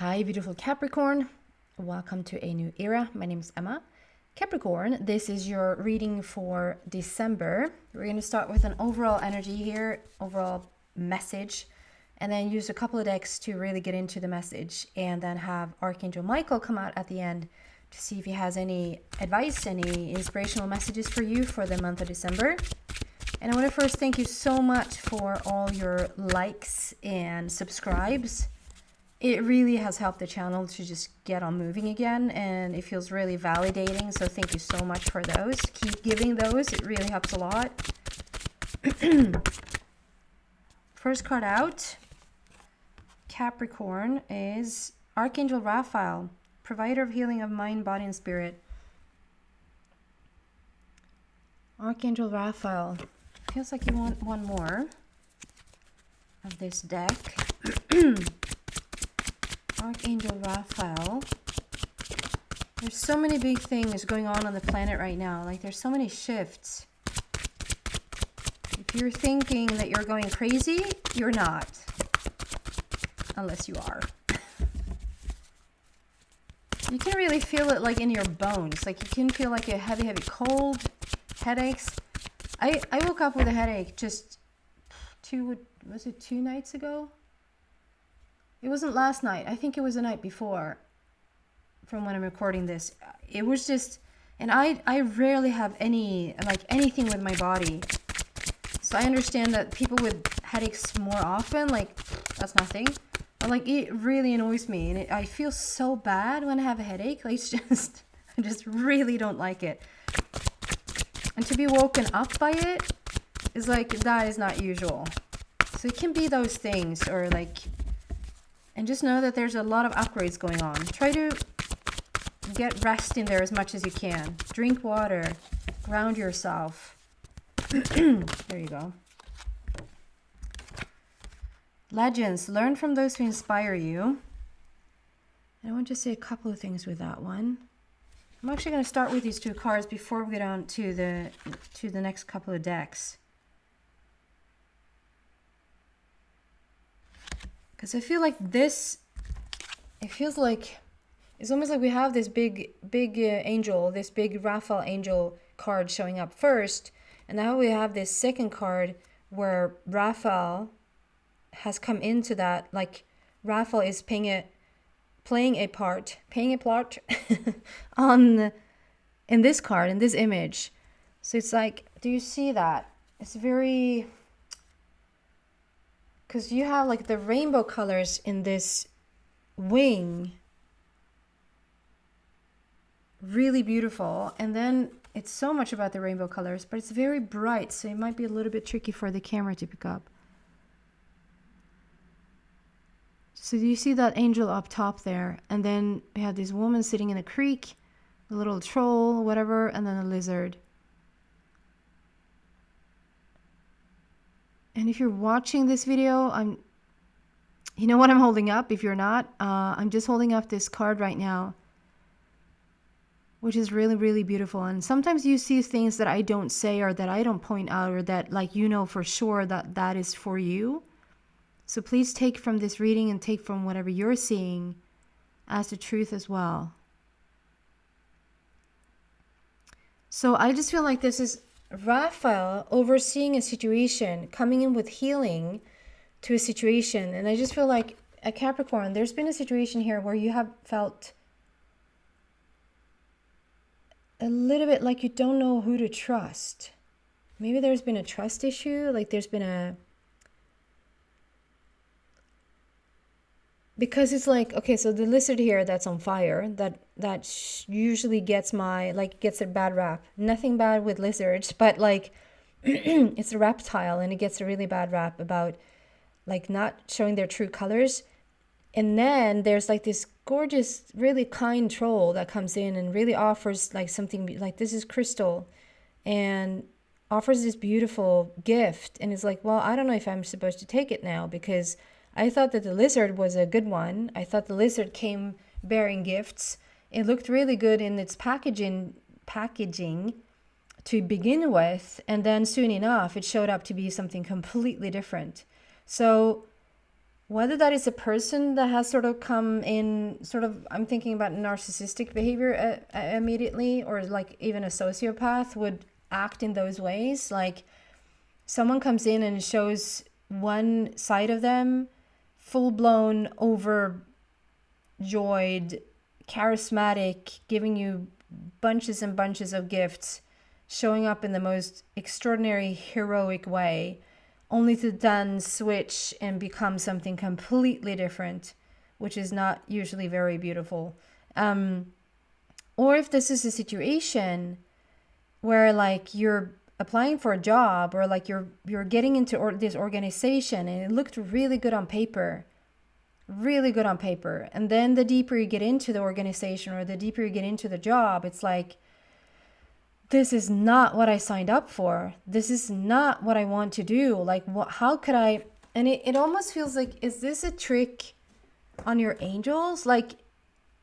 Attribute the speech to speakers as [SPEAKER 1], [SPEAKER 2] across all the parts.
[SPEAKER 1] Hi, beautiful Capricorn. Welcome to a new era. My name is Emma. Capricorn, this is your reading for December. We're going to start with an overall energy here, overall message, and then use a couple of decks to really get into the message, and then have Archangel Michael come out at the end to see if he has any advice, any inspirational messages for you for the month of December. And I want to first thank you so much for all your likes and subscribes. It really has helped the channel to just get on moving again, and it feels really validating. So thank you so much for those. Keep giving those. It really helps a lot. First card out, Capricorn, is Archangel Raphael, provider of healing of mind, body, and spirit. Archangel Raphael. Feels like you want one more of this deck. Archangel Raphael. There's so many big things going on the planet right now. Like, there's so many shifts. If you're thinking that you're going crazy, you're not. Unless you are. You can really feel it like in your bones. Like, you can feel like a heavy, heavy cold, headaches. I woke up with a headache just two nights ago? It wasn't last night. I think it was the night before from when I'm recording this. It was just, and I rarely have anything with my body. So I understand that people with headaches more often, like, that's nothing. But like, it really annoys me. And I feel so bad when I have a headache. Like, I just really don't like it. And to be woken up by it is like, that is not usual. So it can be those things, or like, and just know that there's a lot of upgrades going on. Try to get rest in there as much as you can. Drink water. Ground yourself. There you go. Legends. Learn from those who inspire you. And I want to say a couple of things with that one. I'm actually going to start with these two cards before we get on to the next couple of decks. Because I feel like this, it feels like, it's almost like we have this big angel, this big Raphael angel card showing up first. And now we have this second card where Raphael has come into that, like Raphael is playing a part on, in this card, in this image. So it's like, do you see that? It's very, because you have like the rainbow colors in this wing. Really beautiful. And then it's so much about the rainbow colors, but it's very bright. So it might be a little bit tricky for the camera to pick up. So do you see that angel up top there? And then we have this woman sitting in a creek, a little troll, whatever, and then a lizard. And if you're watching this video, you know what I'm holding up. If you're not, I'm just holding up this card right now, which is really, really beautiful. And sometimes you see things that I don't say, or that I don't point out, or that, like, you know for sure that that is for you. So please take from this reading, and take from whatever you're seeing as the truth as well. So I just feel like this is Raphael overseeing a situation, coming in with healing to a situation. And I just feel like at Capricorn, there's been a situation here where you have felt a little bit like you don't know who to trust. Maybe there's been a trust issue, like there's been a, because it's like, okay, so the lizard here that's on fire, that usually gets gets a bad rap. Nothing bad with lizards, but like it's a reptile, and it gets a really bad rap about like not showing their true colors. And then there's like this gorgeous, really kind troll that comes in and really offers like something like, this is crystal, and offers this beautiful gift. And it's like, well, I don't know if I'm supposed to take it now, because I thought that the lizard was a good one. I thought the lizard came bearing gifts. It looked really good in its packaging to begin with, and then soon enough it showed up to be something completely different. So Whether that is a person that has sort of come in, sort of, I'm thinking about narcissistic behavior immediately, or like even a sociopath would act in those ways. Like someone comes in and shows one side of them, full blown, overjoyed, charismatic, giving you bunches and bunches of gifts, showing up in the most extraordinary, heroic way, only to then switch and become something completely different, which is not usually very beautiful. Or if this is a situation where like you're applying for a job, or like you're getting into this organization and it looked really good on paper, and then the deeper you get into the organization or the deeper you get into the job, it's like, this is not what I signed up for. This is not what I want to do. Like, how could I? And it almost feels like, is this a trick on your angels? Like,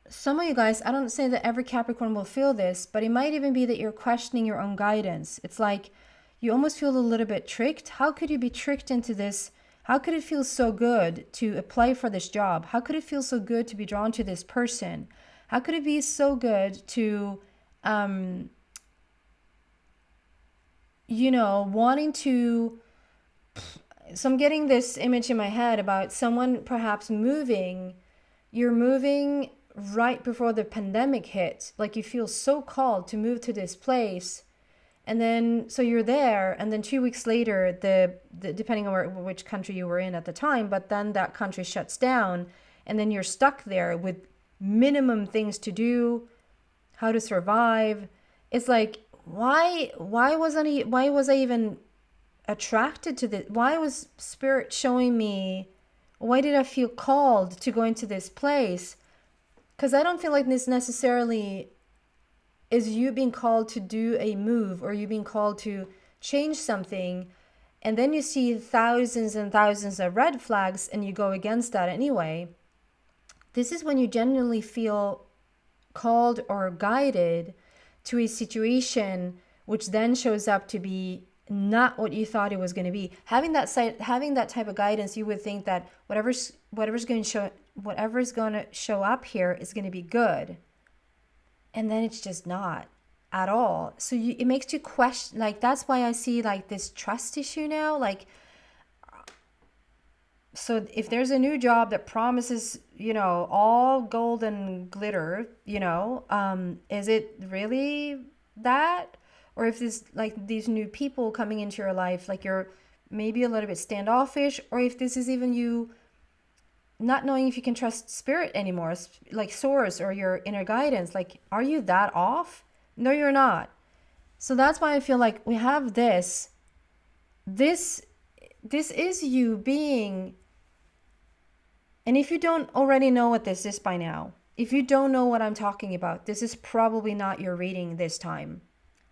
[SPEAKER 1] some of you guys, I don't say that every Capricorn will feel this, but it might even be that you're questioning your own guidance. It's like you almost feel a little bit tricked. How could you be tricked into this? How could it feel so good to apply for this job? How could it feel so good to be drawn to this person? How could it be so good to, wanting to, so I'm getting this image in my head about someone perhaps moving. You're moving right before the pandemic hit. Like you feel so called to move to this place. And then, so you're there, and then 2 weeks later, the depending on which country you were in at the time, but then that country shuts down, and then you're stuck there with minimum things to do, how to survive. It's like, why was I even attracted to this? Why was spirit showing me? Why did I feel called to go into this place? Because I don't feel like this necessarily is you being called to do a move, or you being called to change something, and then you see thousands and thousands of red flags and you go against that anyway. This is when you genuinely feel called or guided to a situation which then shows up to be not what you thought it was going to be. Having that type of guidance, you would think that whatever's going to show up here is going to be good, and then it's just not at all. So it makes you question. Like, that's why I see like this trust issue now. Like, so if there's a new job that promises, all gold and glitter, is it really that? Or if there's like these new people coming into your life, like you're maybe a little bit standoffish, or if this is even you not knowing if you can trust spirit anymore, like source or your inner guidance. Like, are you that off? No, you're not. So that's why I feel like we have this is you being. And if you don't already know what this is by now, if you don't know what I'm talking about, this is probably not your reading this time.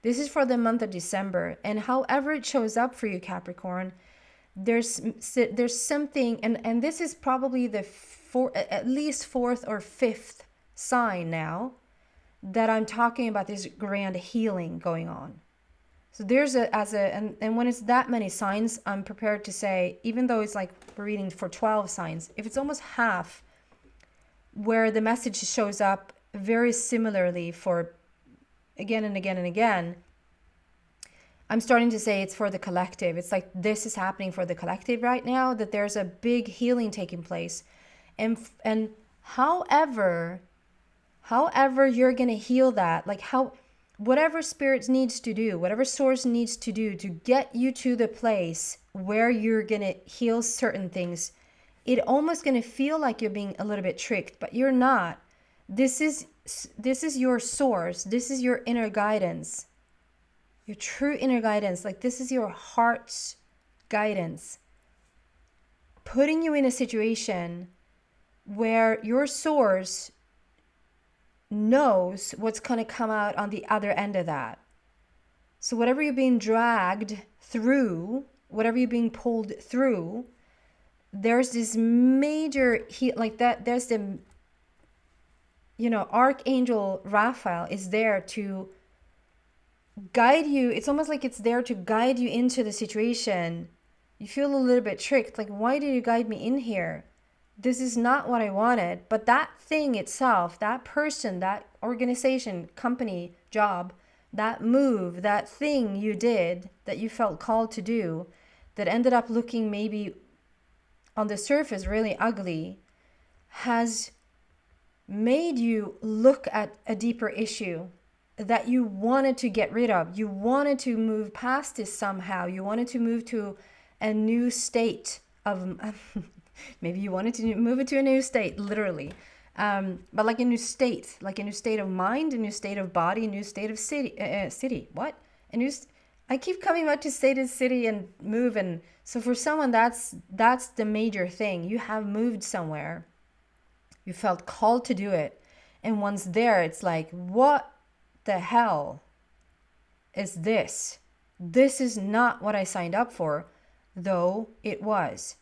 [SPEAKER 1] This is for the month of December. And however it shows up for you, Capricorn, there's something, and this is probably the at least fourth or fifth sign now that I'm talking about this grand healing going on. So there's and when it's that many signs, I'm prepared to say, even though it's like we're reading for 12 signs, if it's almost half where the message shows up very similarly for again and again and again, I'm starting to say it's for the collective. It's like this is happening for the collective right now, that there's a big healing taking place. And however you're going to heal that, like whatever spirit needs to do, whatever source needs to do to get you to the place where you're going to heal certain things, it almost going to feel like you're being a little bit tricked, but you're not. This is your source. This is your inner guidance. Your true inner guidance. Like, this is your heart's guidance. Putting you in a situation where your source knows what's going to come out on the other end of that. So whatever you're being dragged through, whatever you're being pulled through, there's this major like that. There's the Archangel Raphael is there to guide you. It's almost like it's there to guide you into the situation. You feel a little bit tricked, like, why did you guide me in here? this is not what I wanted. But that thing itself, that person, that organization, company, job, that move, that thing you did that you felt called to do, that ended up looking maybe on the surface really ugly, has made you look at a deeper issue that you wanted to get rid of. You wanted to move past this somehow. You wanted to move to a new state of, maybe you wanted to move it to a new state, literally. But like a new state of mind, a new state of body, a new state of city. What? I keep coming back to state and city and move. And so for someone, that's the major thing. You have moved somewhere. You felt called to do it. And once there, it's like, what the hell is this? This is not what I signed up for, though it was.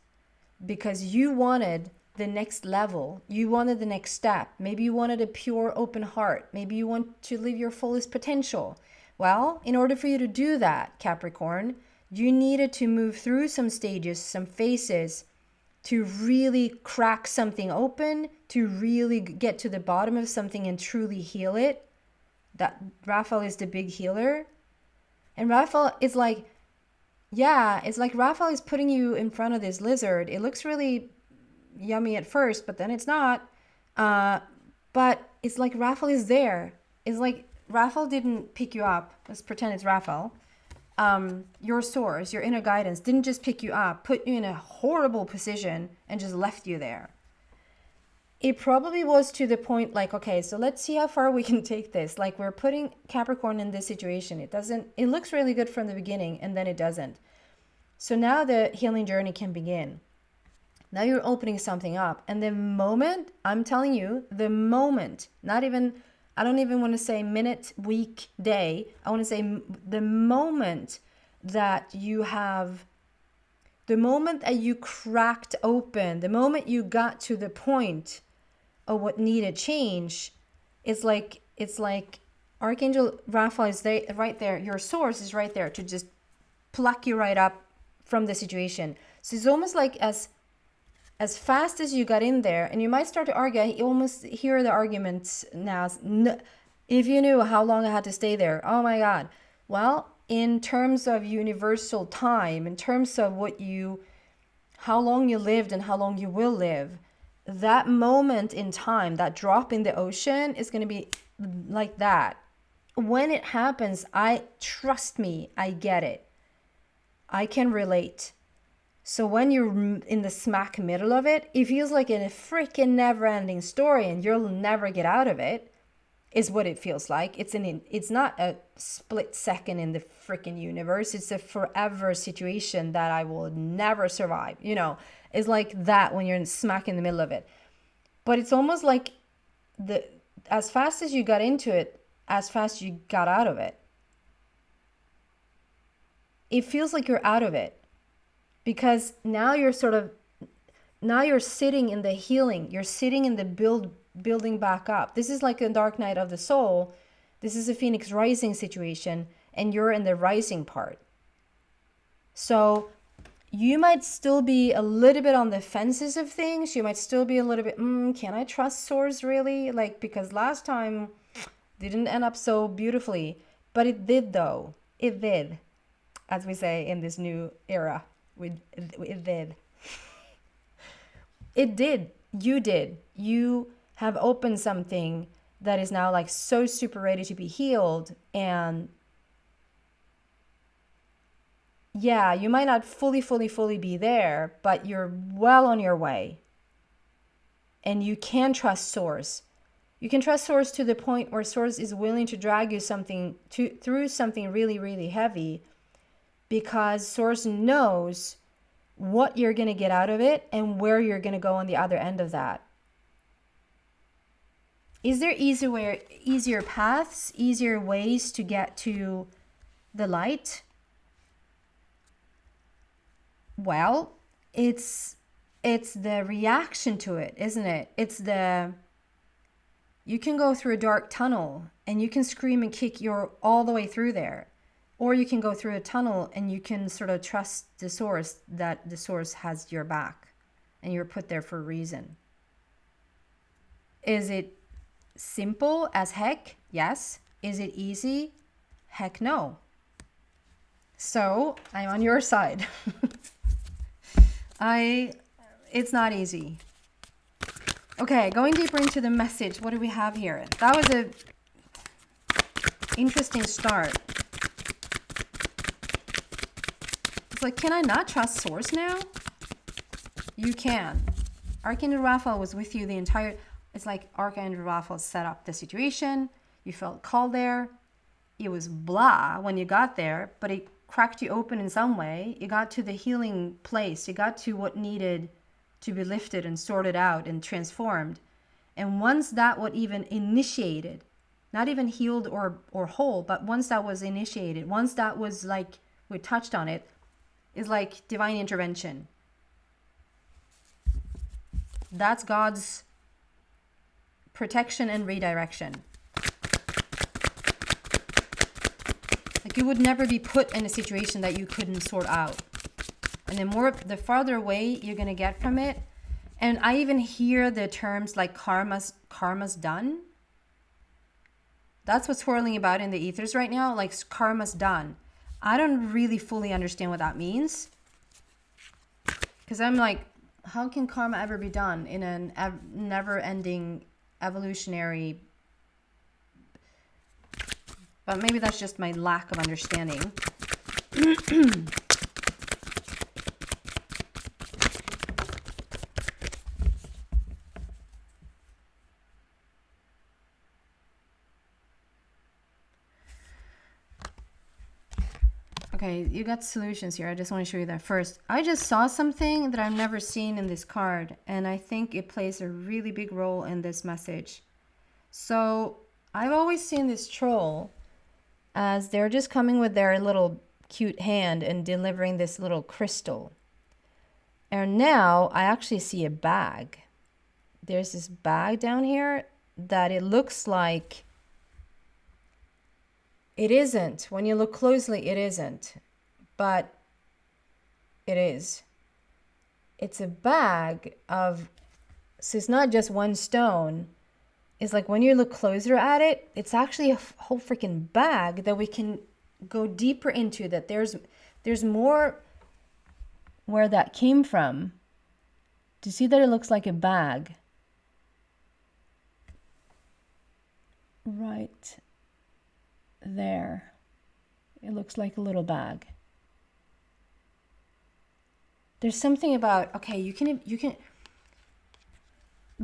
[SPEAKER 1] Because you wanted the next level. You wanted the next step. Maybe you wanted a pure, open heart. Maybe you want to live your fullest potential. Well, in order for you to do that, Capricorn, you needed to move through some stages, some phases, to really crack something open, to really get to the bottom of something and truly heal it. That Raphael is the big healer. And Raphael is like, yeah, it's like Raphael is putting you in front of this lizard. It looks really yummy at first, but then it's not. But it's like Raphael is there. It's like Raphael didn't pick you up. Let's pretend it's Raphael. Your source, your inner guidance didn't just pick you up, put you in a horrible position and just left you there. It probably was to the point like, okay, so let's see how far we can take this. Like we're putting Capricorn in this situation. It looks really good from the beginning and then it doesn't. So now the healing journey can begin. Now you're opening something up. And the moment, I'm telling you, the moment, I don't even want to say minute, week, day. I want to say the moment that you cracked open, the moment you got to the point of what needed change, it's like Archangel Raphael is there, right there. Your source is right there to just pluck you right up from the situation. So it's almost like as fast as you got in there, and you might start to argue, I almost hear the arguments now. If you knew how long I had to stay there, oh my God. Well, in terms of universal time, in terms of how long you lived and how long you will live, that moment in time, that drop in the ocean is going to be like that. When it happens, trust me, I get it. I can relate. So when you're in the smack middle of it, it feels like a freaking never-ending story and you'll never get out of it, is what it feels like. It's not a split second in the freaking universe. It's a forever situation that I will never survive. It's like that when you're smack in the middle of it. But it's almost like as fast as you got into it, as fast you got out of it. It feels like you're out of it. Because now you're sitting in the healing. You're sitting in the building back up. This is like a dark night of the soul. This is a Phoenix rising situation, and you're in the rising part. So you might still be a little bit on the fences of things. You might still be a little bit, can I trust source really? Because last time didn't end up so beautifully. But it did though. It did, as we say in this new era. It did. It did. You did. You have opened something that is now so super ready to be healed. And yeah, you might not fully be there, but you're well on your way. And you can trust source. You can trust source to the point where source is willing to drag you through something really, really heavy, because source knows what you're going to get out of it and where you're going to go on the other end of that. Is there easier paths, easier ways to get to the light? Well, it's the reaction to it, isn't it? You can go through a dark tunnel and you can scream and kick all the way through there. Or you can go through a tunnel and you can sort of trust the source, that the source has your back and you're put there for a reason. Is it simple as heck? Yes. Is it easy? Heck no. So I'm on your side. It's not easy. Okay, going deeper into the message. What do we have here? That was a interesting start. It's like, can I not trust source now? You can. Archangel Raphael was with you the entire... It's like Archangel Raphael set up the situation. You felt called there. It was blah when you got there, but it cracked you open in some way. You got to the healing place. You got to what needed to be lifted and sorted out and transformed. And once that what even initiated, not even healed or whole, but once that was initiated, once that was like, we touched on it, is like divine intervention. That's God's protection and redirection. Like you would never be put in a situation that you couldn't sort out. And the farther away you're going to get from it. And I even hear the terms like karma's done. That's what's swirling about in the ethers right now. Like karma's done. I don't really fully understand what that means. Because I'm like, how can karma ever be done in a never-ending evolutionary... But maybe that's just my lack of understanding. Okay, you got solutions here. I just want to show you that first. I just saw something that I've never seen in this card, and I think it plays a really big role in this message. So I've always seen this troll as they're just coming with their little cute hand and delivering this little crystal. And now I actually see a bag. There's this bag down here that it looks like... It isn't. When you look closely, it isn't. But it is. It's a bag of... So it's not just one stone. It's like when you look closer at it, it's actually a whole freaking bag that we can go deeper into. That there's more where that came from. Do you see that it looks like a bag? Right there. It looks like a little bag. There's something about, okay, you can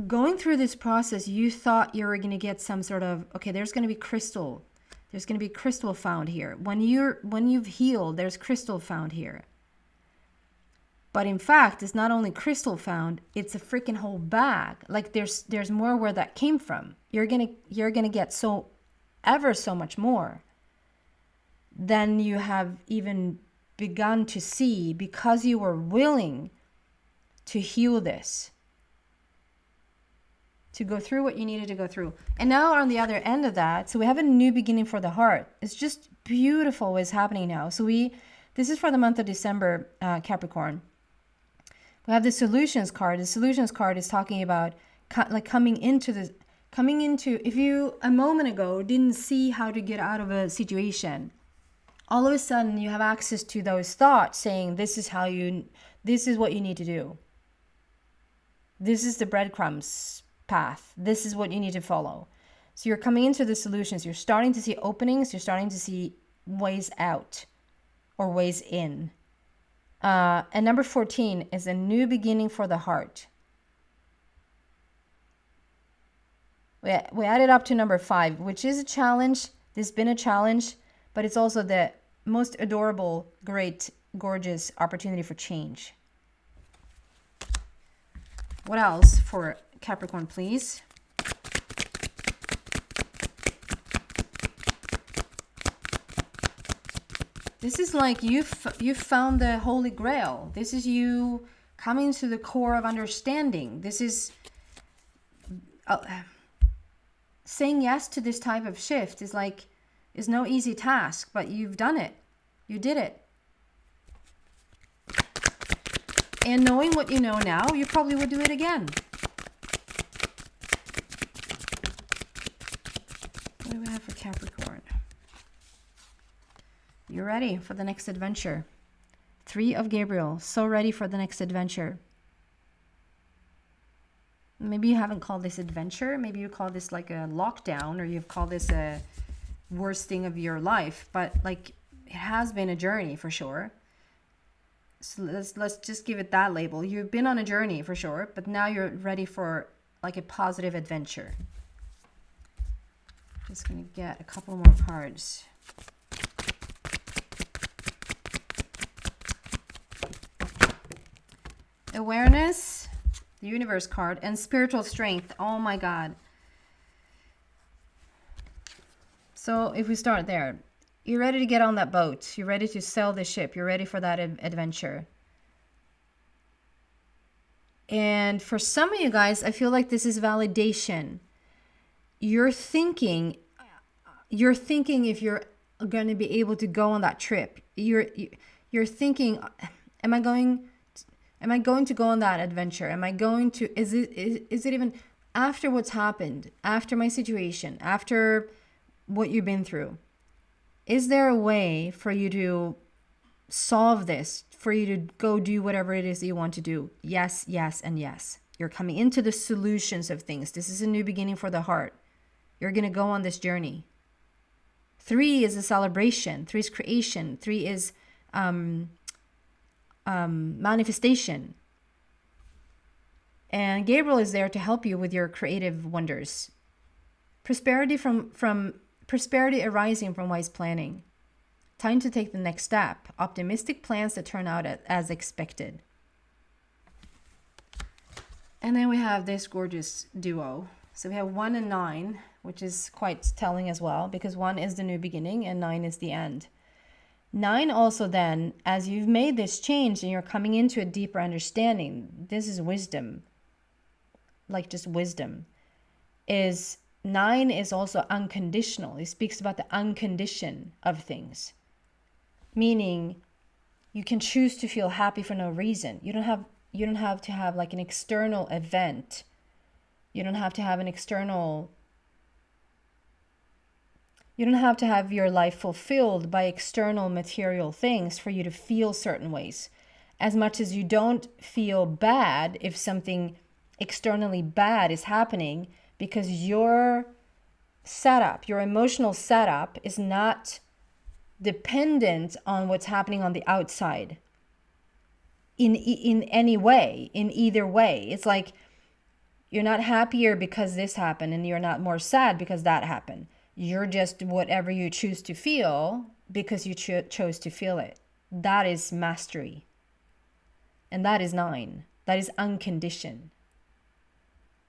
[SPEAKER 1] going through this process, you thought you were going to get some sort of, okay, there's going to be crystal. There's going to be crystal found here. When you've healed, there's crystal found here. But in fact, it's not only crystal found, it's a freaking whole bag. Like there's more where that came from. You're going to get ever so much more than you have even begun to see because you were willing to heal this, to go through what you needed to go through. And now on the other end of that, so we have a new beginning for the heart. It's just beautiful what's happening now. So this is for the month of December, Capricorn. We have the solutions card. The solutions card is talking about like coming into, if you a moment ago didn't see how to get out of a situation, all of a sudden you have access to those thoughts saying, this is what you need to do. This is the breadcrumbs path. This is what you need to follow. So you're coming into the solutions. You're starting to see openings. You're starting to see ways out or ways in. And number 14 is a new beginning for the heart. We added up to number 5, which is a challenge. This has been a challenge, but it's also the most adorable, great, gorgeous opportunity for change. What else for Capricorn, please? This is like you found the Holy Grail. This is you coming to the core of understanding. This is saying yes to this type of shift is no easy task, but you've done it. You did it. And knowing what you know now, you probably would do it again. What do we have for Capricorn? You're ready for the next adventure. 3 of Gabriel. So ready for the next adventure. Maybe you haven't called this adventure. Maybe you call this like a lockdown, or you've called this a worst thing of your life. But like, it has been a journey for sure. So let's just give it that label. You've been on a journey for sure, but now you're ready for like a positive adventure. Just gonna get a couple more cards. Awareness, the universe card, and spiritual strength. Oh my God. So if we start there, you're ready to get on that boat. You're ready to sail the ship. You're ready for that adventure. And for some of you guys, I feel like this is validation. You're thinking if you're going to be able to go on that trip. You're thinking, am I going to go on that adventure? Am I going to, is it even, after what's happened, after my situation, after what you've been through, is there a way for you to solve this, for you to go do whatever it is that you want to do? Yes, yes, and yes. You're coming into the solutions of things. This is a new beginning for the heart. You're going to go on this journey. 3 is a celebration. 3 is creation. 3 is manifestation. And Gabriel is there to help you with your creative wonders. Prosperity prosperity arising from wise planning. Time to take the next step. Optimistic plans that turn out as expected. And then we have this gorgeous duo. So we have 1 and 9, which is quite telling as well, because 1 is the new beginning and 9 is the end. 9 also then, as you've made this change and you're coming into a deeper understanding, this is wisdom, like just wisdom, is 9 is also unconditional. It speaks about the uncondition of things. Meaning you can choose to feel happy for no reason. You don't have to have like an external event. You don't have to have you don't have to have your life fulfilled by external material things for you to feel certain ways. As much as you don't feel bad if something externally bad is happening, because your setup, your emotional setup is not dependent on what's happening on the outside in any way, in either way. It's like you're not happier because this happened and you're not more sad because that happened. You're just whatever you choose to feel because you chose to feel it. That is mastery. And that is 9. That is unconditioned.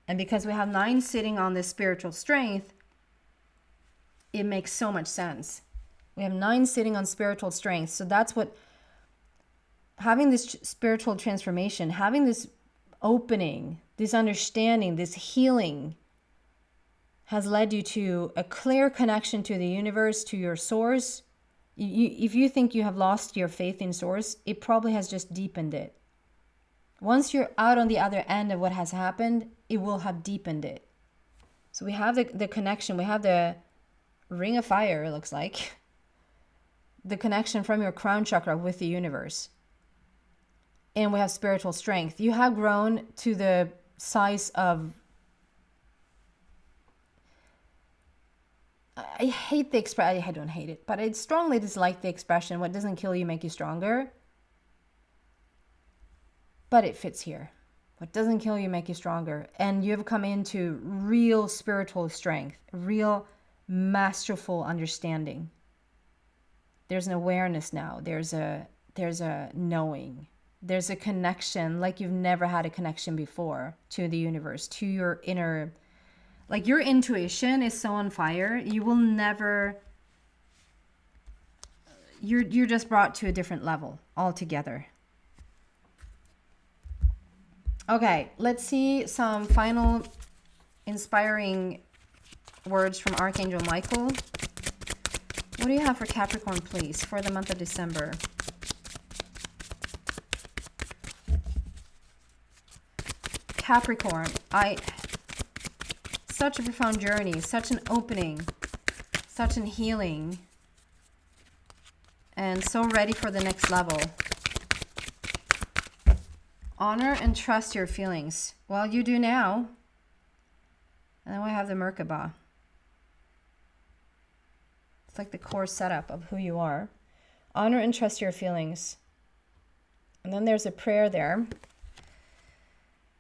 [SPEAKER 1] And because we have 9 sitting on this spiritual strength, it makes so much sense. We have 9 sitting on spiritual strength. So that's what, having this spiritual transformation, having this opening, this understanding, this healing has led you to a clear connection to the universe, to your source. If you think you have lost your faith in source, it probably has just deepened it. Once you're out on the other end of what has happened, it will have deepened it. So we have the connection. We have the ring of fire, it looks like. The connection from your crown chakra with the universe. And we have spiritual strength. You have grown to the size of... I hate the expression. I don't hate it, but I strongly dislike the expression, what doesn't kill you make you stronger. But it fits here. What doesn't kill you make you stronger. And you've come into real spiritual strength, real masterful understanding. There's an awareness now. There's a knowing. There's a connection like you've never had a connection before to the universe, to your inner... Like your intuition is so on fire. You will never... You're just brought to a different level altogether. Okay, let's see some final inspiring words from Archangel Michael. What do you have for Capricorn, please, for the month of December? Capricorn, such a profound journey, such an opening, such an healing, and so ready for the next level. Honor and trust your feelings. Well, you do now. And then we have the Merkaba. It's like the core setup of who you are. Honor and trust your feelings. And then there's a prayer there.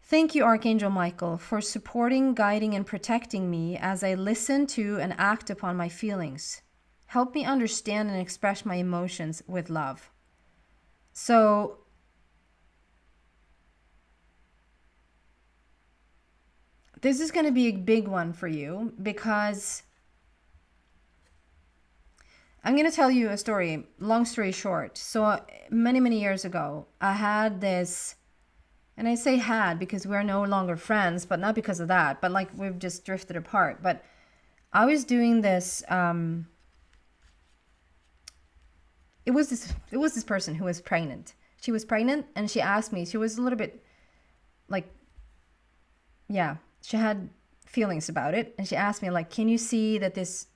[SPEAKER 1] Thank you, Archangel Michael, for supporting, guiding, and protecting me as I listen to and act upon my feelings. Help me understand and express my emotions with love. So, this is going to be a big one for you because I'm going to tell you a story, long story short. So many years ago, I had this, and I say had because we're no longer friends, but not because of that, but like we've just drifted apart. But I was doing this, it was this person who was pregnant. She was pregnant and she asked me, she was a little bit like, yeah, she had feelings about it. And she asked me like, can you see that this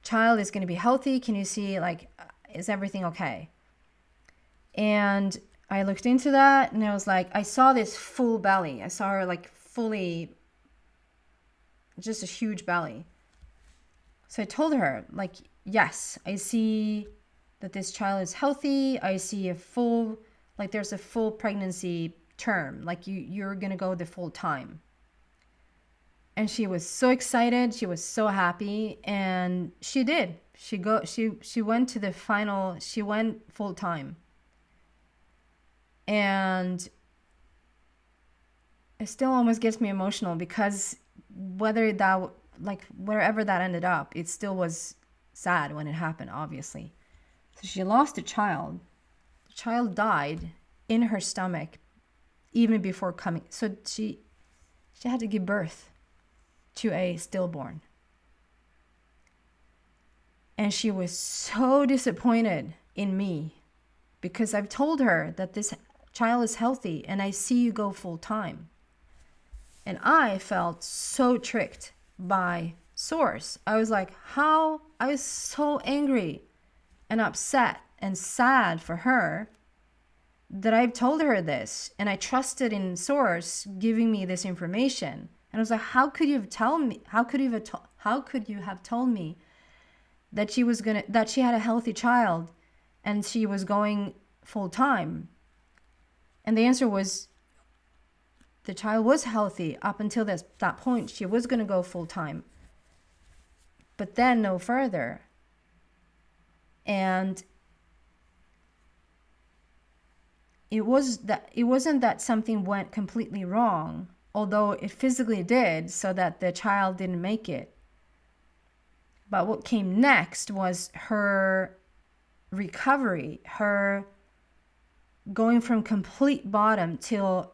[SPEAKER 1] child is going to be healthy? Can you see like, is everything okay? And I looked into that and I was like, I saw this full belly. I saw her like fully, just a huge belly. So I told her like, yes, I see that this child is healthy. I see a full, like there's a full pregnancy term, like you're going to go the full time. And she was so excited. She was so happy. And she did. She went to the final, she went full time. And it still almost gets me emotional because wherever that ended up, it still was sad when it happened, obviously. So she lost a child. The child died in her stomach even before coming. So she had to give birth to a stillborn. And she was so disappointed in me because I've told her that this child is healthy and I see you go full time. And I felt so tricked by Source. I was like, how? I was so angry and upset and sad for her that I've told her this, and I trusted in Source giving me this information. And I was like, how could you have told me? How could you have told me that she had a healthy child and she was going full time? And the answer was, the child was healthy up until that point. She was going to go full time, but then no further. And it wasn't that something went completely wrong, although it physically did, so that the child didn't make it. But what came next was her recovery, her going from complete bottom till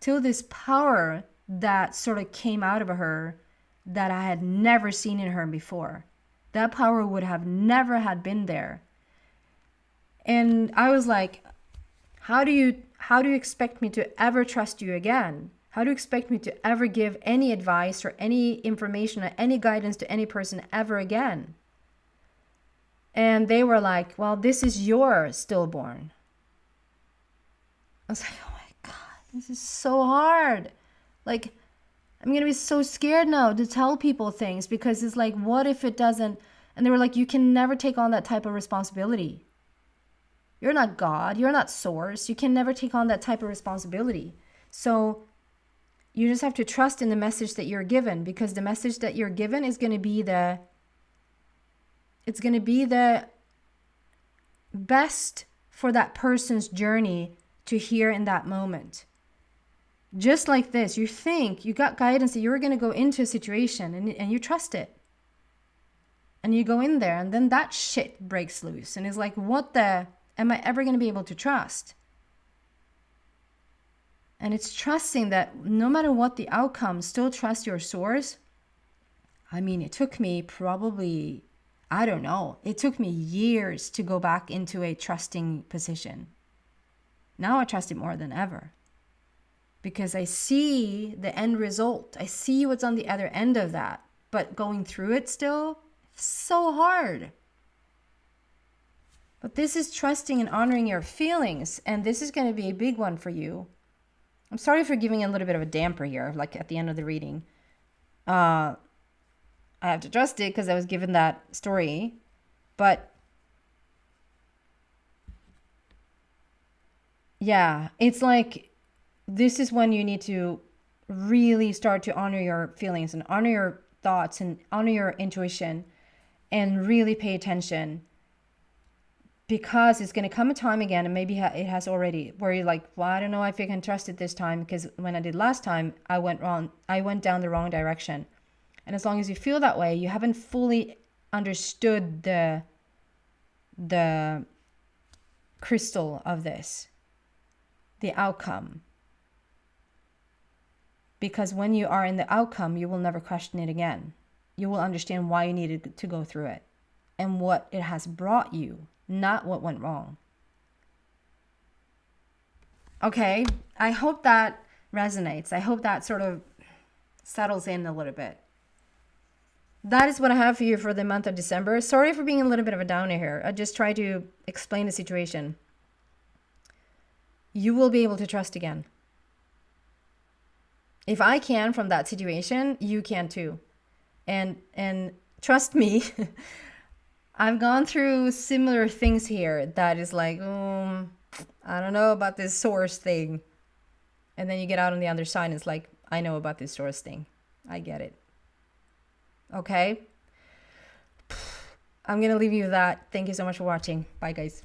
[SPEAKER 1] this power that sort of came out of her that I had never seen in her before. That power would have never had been there. And I was like, how do you expect me to ever trust you again? How do you expect me to ever give any advice or any information or any guidance to any person ever again? And they were like, well, this is your stillborn. I was like, oh my God, this is so hard. Like, I'm going to be so scared now to tell people things because it's like, what if it doesn't? And they were like, you can never take on that type of responsibility. You're not God. You're not Source. You can never take on that type of responsibility. So you just have to trust in the message that you're given, because the message that you're given is going to be the best for that person's journey to hear in that moment. Just like this, you think you got guidance that you're going to go into a situation and you trust it. And you go in there and then that shit breaks loose. And it's like, what the, am I ever going to be able to trust? And it's trusting that no matter what the outcome, still trust your Source. I mean, it took me probably, I don't know, it took me years to go back into a trusting position. Now I trust it more than ever. because I see the end result. I see what's on the other end of that. But going through it still, so hard. But this is trusting and honoring your feelings. And this is going to be a big one for you. I'm sorry for giving a little bit of a damper here, like at the end of the reading. I have to trust it because I was given that story. But yeah, it's like this is when you need to really start to honor your feelings and honor your thoughts and honor your intuition and really pay attention, because it's going to come a time again, and maybe it has already, where you're like, well, I don't know if I can trust it this time, because when I did last time, I went down the wrong direction. And as long as you feel that way, you haven't fully understood the crystal of this, the outcome. Because when you are in the outcome, you will never question it again. You will understand why you needed to go through it and what it has brought you, not what went wrong. Okay, I hope that resonates. I hope that sort of settles in a little bit. That is what I have for you for the month of December. Sorry for being a little bit of a downer here. I just try to explain the situation. You will be able to trust again. If I can from that situation, you can too. And trust me, I've gone through similar things here that is like, I don't know about this source thing. And then you get out on the other side and it's like, I know about this source thing. I get it. Okay? I'm going to leave you with that. Thank you so much for watching. Bye, guys.